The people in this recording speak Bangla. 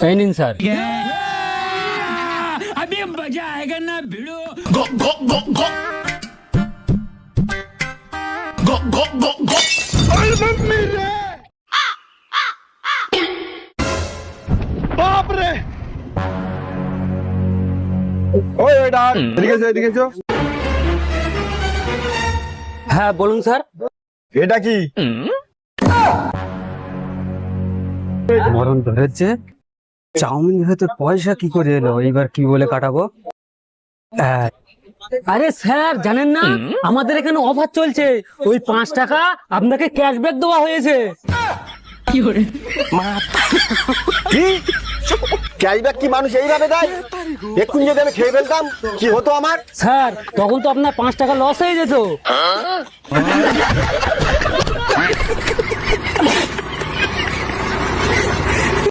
এই নিন স্যার। अभी मजा आएगा ना भिड़ो। বাপ রে! ওই ওইটা এদিকে এসো। হ্যাঁ বলুন স্যার। এটা কি? মরণ ধরেছে। চাউমিন ভেতর পয়সা কি করে এলো? এইবার কি বলে কাটাবো? আরে স্যার জানেন না, আমাদের এখানে অফার চলছে। ওই 5 টাকা আপনাকে ক্যাশব্যাক দেওয়া হয়েছে। কি ক্যাশব্যাক কি মানুষ এইভাবে দেয়? এক্ষুনি যদি আমি খেয়ে ফেলতাম কি হতো আমার? স্যার তখন তো আপনার 5 টাকা লস হয়ে যেত।